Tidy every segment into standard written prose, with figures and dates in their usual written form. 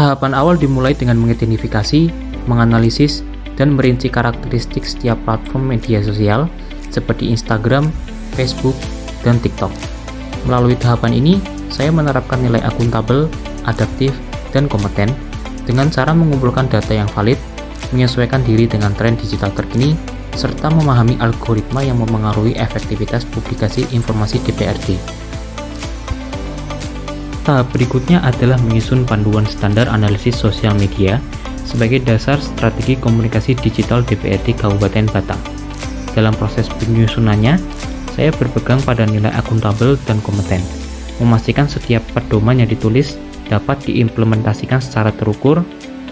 Tahapan awal dimulai dengan mengidentifikasi, menganalisis, dan merinci karakteristik setiap platform media sosial seperti Instagram, Facebook, dan TikTok. Melalui tahapan ini, saya menerapkan nilai akuntabel, adaptif, dan kompeten dengan cara mengumpulkan data yang valid, menyesuaikan diri dengan tren digital terkini, serta memahami algoritma yang memengaruhi efektivitas publikasi informasi DPRD. Tahap berikutnya adalah menyusun panduan standar analisis sosial media sebagai dasar strategi komunikasi digital DPRD Kabupaten Batang. Dalam proses penyusunannya, saya berpegang pada nilai akuntabel dan kompeten, memastikan setiap pedoman yang ditulis dapat diimplementasikan secara terukur,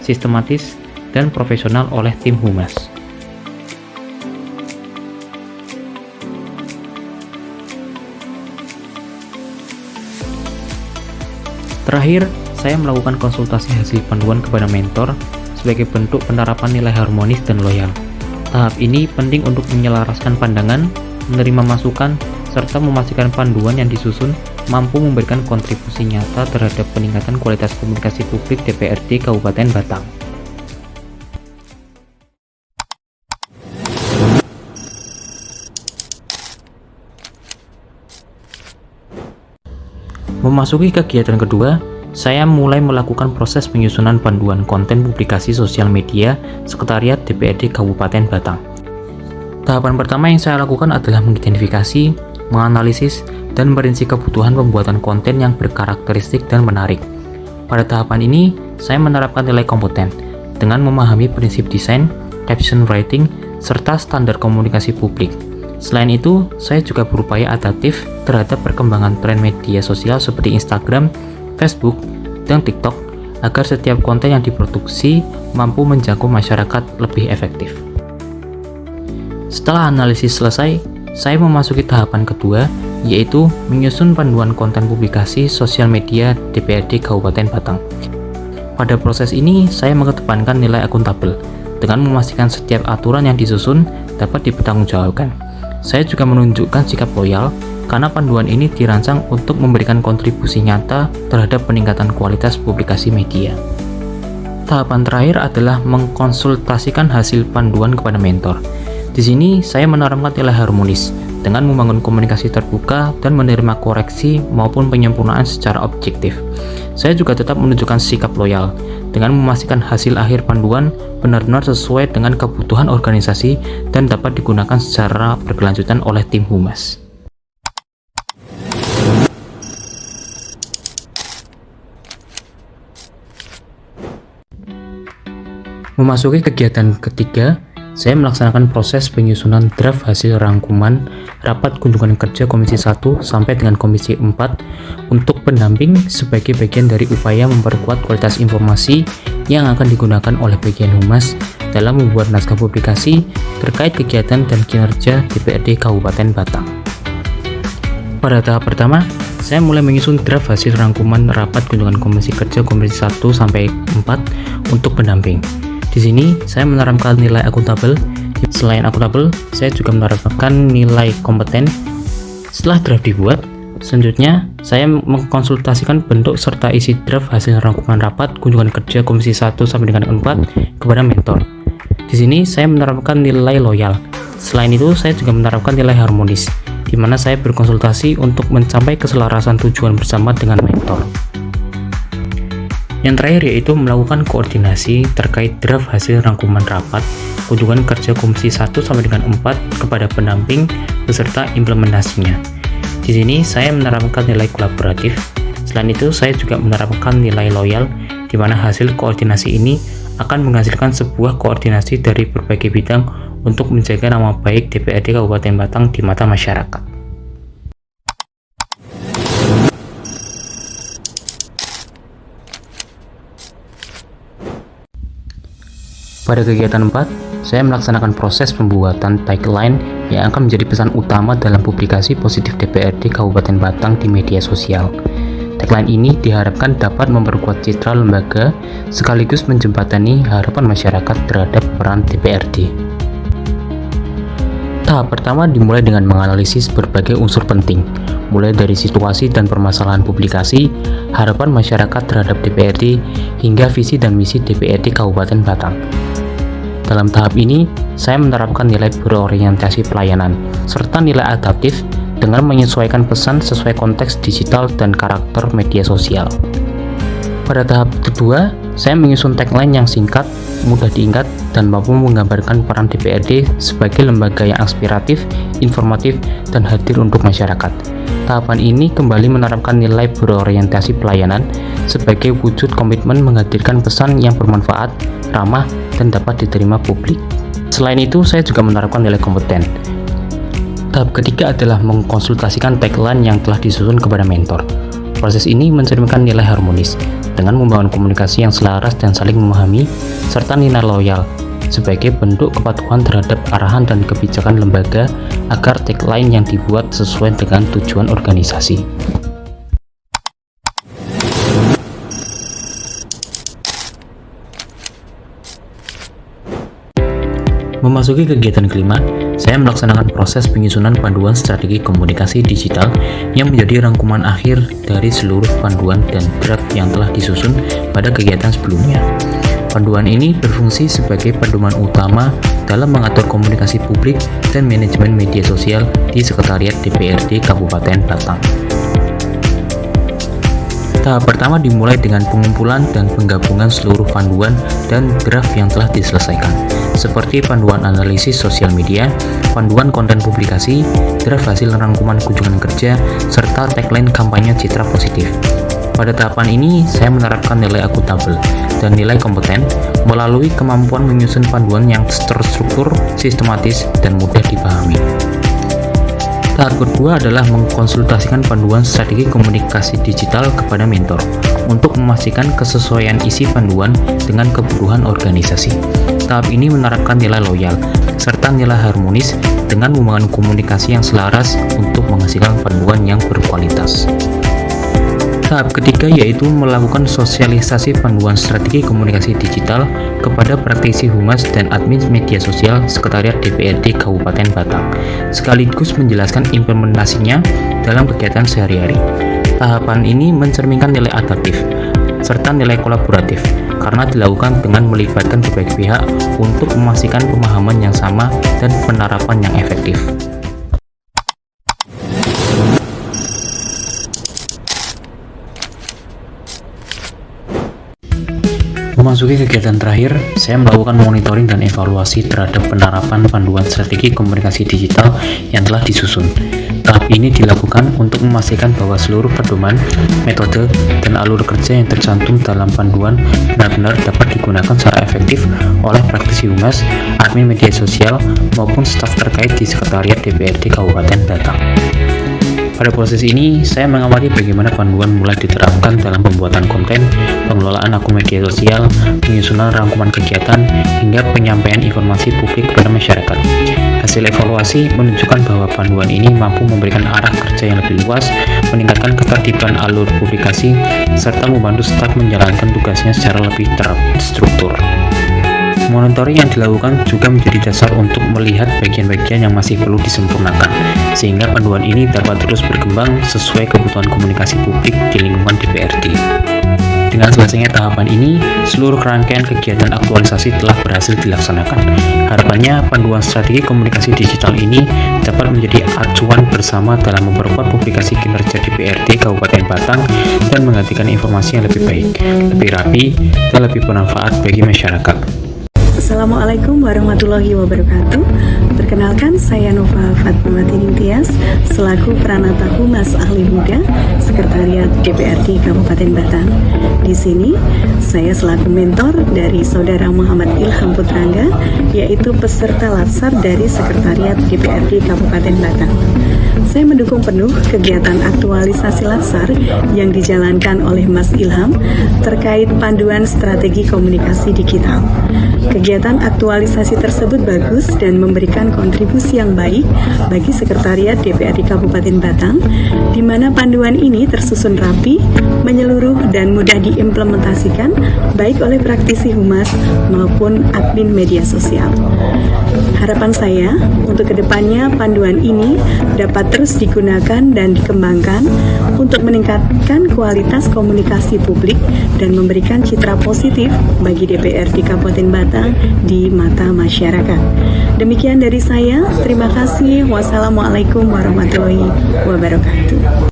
sistematis, dan profesional oleh tim humas. Terakhir, saya melakukan konsultasi hasil panduan kepada mentor sebagai bentuk penerapan nilai harmonis dan loyal. Tahap ini penting untuk menyelaraskan pandangan, menerima masukan, serta memastikan panduan yang disusun mampu memberikan kontribusi nyata terhadap peningkatan kualitas komunikasi publik DPRD Kabupaten Batang. Memasuki kegiatan kedua, saya mulai melakukan proses penyusunan panduan konten publikasi sosial media Sekretariat DPRD Kabupaten Batang. Tahapan pertama yang saya lakukan adalah mengidentifikasi, menganalisis, dan merinci kebutuhan pembuatan konten yang berkarakteristik dan menarik. Pada tahapan ini, saya menerapkan nilai kompeten dengan memahami prinsip desain, caption writing, serta standar komunikasi publik. Selain itu, saya juga berupaya adaptif terhadap perkembangan tren media sosial seperti Instagram, Facebook, dan TikTok agar setiap konten yang diproduksi mampu menjangkau masyarakat lebih efektif. Setelah analisis selesai, saya memasuki tahapan kedua, yaitu menyusun panduan konten publikasi sosial media DPRD Kabupaten Batang. Pada proses ini, saya mengedepankan nilai akuntabel dengan memastikan setiap aturan yang disusun dapat dipertanggungjawabkan. Saya juga menunjukkan sikap loyal karena panduan ini dirancang untuk memberikan kontribusi nyata terhadap peningkatan kualitas publikasi media. Tahapan terakhir adalah mengkonsultasikan hasil panduan kepada mentor. Di sini, saya menerapkan nilai harmonis dengan membangun komunikasi terbuka dan menerima koreksi maupun penyempurnaan secara objektif. Saya juga tetap menunjukkan sikap loyal dengan memastikan hasil akhir panduan benar-benar sesuai dengan kebutuhan organisasi dan dapat digunakan secara berkelanjutan oleh tim humas. Memasuki kegiatan ketiga, saya melaksanakan proses penyusunan draft hasil rangkuman rapat kunjungan kerja Komisi 1 sampai dengan Komisi 4 untuk pendamping sebagai bagian dari upaya memperkuat kualitas informasi yang akan digunakan oleh bagian humas dalam membuat naskah publikasi terkait kegiatan dan kinerja DPRD Kabupaten Batang. Pada tahap pertama, saya mulai menyusun draft hasil rangkuman rapat kunjungan Komisi Kerja Komisi 1 sampai 4 untuk pendamping. Di sini, saya menerapkan nilai akuntabel. Selain akuntabel, saya juga menerapkan nilai kompeten. Setelah draft dibuat, selanjutnya saya mengkonsultasikan bentuk serta isi draft hasil rangkuman rapat kunjungan kerja Komisi 1 sampai dengan 4 kepada mentor. Di sini, saya menerapkan nilai loyal. Selain itu, saya juga menerapkan nilai harmonis, di mana saya berkonsultasi untuk mencapai keselarasan tujuan bersama dengan mentor. Yang terakhir yaitu melakukan koordinasi terkait draft hasil rangkuman rapat kunjungan kerja Komisi 1 sampai dengan 4 kepada pendamping beserta implementasinya. Di sini saya menerapkan nilai kolaboratif. Selain itu, saya juga menerapkan nilai loyal, di mana hasil koordinasi ini akan menghasilkan sebuah koordinasi dari berbagai bidang untuk menjaga nama baik DPRD Kabupaten Batang di mata masyarakat. Pada kegiatan 4, saya melaksanakan proses pembuatan tagline yang akan menjadi pesan utama dalam publikasi positif DPRD Kabupaten Batang di media sosial. Tagline ini diharapkan dapat memperkuat citra lembaga sekaligus menjembatani harapan masyarakat terhadap peran DPRD. Tahap pertama dimulai dengan menganalisis berbagai unsur penting, mulai dari situasi dan permasalahan publikasi, harapan masyarakat terhadap DPRD, hingga visi dan misi DPRD Kabupaten Batang. Dalam tahap ini, saya menerapkan nilai berorientasi pelayanan, serta nilai adaptif dengan menyesuaikan pesan sesuai konteks digital dan karakter media sosial. Pada tahap kedua, saya menyusun tagline yang singkat, mudah diingat, dan mampu menggambarkan peran DPRD sebagai lembaga yang aspiratif, informatif, dan hadir untuk masyarakat. Tahapan ini kembali menerapkan nilai berorientasi pelayanan sebagai wujud komitmen menghadirkan pesan yang bermanfaat, ramah, dan dapat diterima publik. Selain itu, saya juga menerapkan nilai kompeten. Tahap ketiga adalah mengkonsultasikan tagline yang telah disusun kepada mentor. Proses ini mencerminkan nilai harmonis, dengan membangun komunikasi yang selaras dan saling memahami, serta nilai loyal, sebagai bentuk kepatuhan terhadap arahan dan kebijakan lembaga agar tagline yang dibuat sesuai dengan tujuan organisasi. Memasuki kegiatan kelima, saya melaksanakan proses penyusunan panduan strategi komunikasi digital yang menjadi rangkuman akhir dari seluruh panduan dan draft yang telah disusun pada kegiatan sebelumnya. Panduan ini berfungsi sebagai pedoman utama dalam mengatur komunikasi publik dan manajemen media sosial di Sekretariat DPRD Kabupaten Batang. Tahap pertama dimulai dengan pengumpulan dan penggabungan seluruh panduan dan draft yang telah diselesaikan, seperti panduan analisis sosial media, panduan konten publikasi, draft hasil rangkuman kunjungan kerja, serta tagline kampanye citra positif. Pada tahapan ini, saya menerapkan nilai akuntabel dan nilai kompeten melalui kemampuan menyusun panduan yang terstruktur, sistematis, dan mudah dipahami. Tahap kedua adalah mengkonsultasikan panduan strategi komunikasi digital kepada mentor untuk memastikan kesesuaian isi panduan dengan kebutuhan organisasi. Tahap ini menerapkan nilai loyal serta nilai harmonis dengan membangun komunikasi yang selaras untuk menghasilkan panduan yang berkualitas. Tahap ketiga yaitu melakukan sosialisasi panduan strategi komunikasi digital kepada praktisi humas dan admin media sosial Sekretariat DPRD Kabupaten Batang, sekaligus menjelaskan implementasinya dalam kegiatan sehari-hari. Tahapan ini mencerminkan nilai adaptif serta nilai kolaboratif karena dilakukan dengan melibatkan berbagai pihak untuk memastikan pemahaman yang sama dan penerapan yang efektif. Memasuki kegiatan terakhir, saya melakukan monitoring dan evaluasi terhadap penerapan panduan strategi komunikasi digital yang telah disusun. Tahap ini dilakukan untuk memastikan bahwa seluruh pedoman, metode, dan alur kerja yang tercantum dalam panduan benar-benar dapat digunakan secara efektif oleh praktisi humas, admin media sosial, maupun staf terkait di Sekretariat DPRD Kabupaten Batang. Pada proses ini, saya mengamati bagaimana panduan mulai diterapkan dalam pembuatan konten, pengelolaan akun media sosial, penyusunan rangkuman kegiatan, hingga penyampaian informasi publik kepada masyarakat. Hasil evaluasi menunjukkan bahwa panduan ini mampu memberikan arah kerja yang lebih luas, meningkatkan ketertiban alur publikasi, serta membantu staf menjalankan tugasnya secara lebih terstruktur. Monitoring yang dilakukan juga menjadi dasar untuk melihat bagian-bagian yang masih perlu disempurnakan, sehingga panduan ini dapat terus berkembang sesuai kebutuhan komunikasi publik di lingkungan DPRD. Dengan selesainya tahapan ini, seluruh rangkaian kegiatan aktualisasi telah berhasil dilaksanakan. Harapannya, panduan strategi komunikasi digital ini dapat menjadi acuan bersama dalam memperkuat publikasi kinerja DPRD Kabupaten Batang dan menggantikan informasi yang lebih baik, lebih rapi, dan lebih bermanfaat bagi masyarakat. Assalamualaikum warahmatullahi wabarakatuh. Perkenalkan, saya Nova Fatmawati Ningtyas selaku Pranata Humas Ahli Muda Sekretariat DPRD Kabupaten Batang. Di sini saya selaku mentor dari Saudara Muhammad Ilham Putrangga, yaitu peserta latsar dari Sekretariat DPRD Kabupaten Batang. Saya mendukung penuh kegiatan aktualisasi latsar yang dijalankan oleh Mas Ilham terkait panduan strategi komunikasi digital. Kegiatan aktualisasi tersebut bagus dan memberikan kontribusi yang baik bagi Sekretariat DPRD Kabupaten Batang, di mana panduan ini tersusun rapi, menyeluruh dan mudah diimplementasikan baik oleh praktisi humas maupun admin media sosial. Harapan saya untuk kedepannya panduan ini dapat terus terus digunakan dan dikembangkan untuk meningkatkan kualitas komunikasi publik dan memberikan citra positif bagi DPRD Kabupaten Batang di mata masyarakat. Demikian dari saya, terima kasih. Wassalamualaikum warahmatullahi wabarakatuh.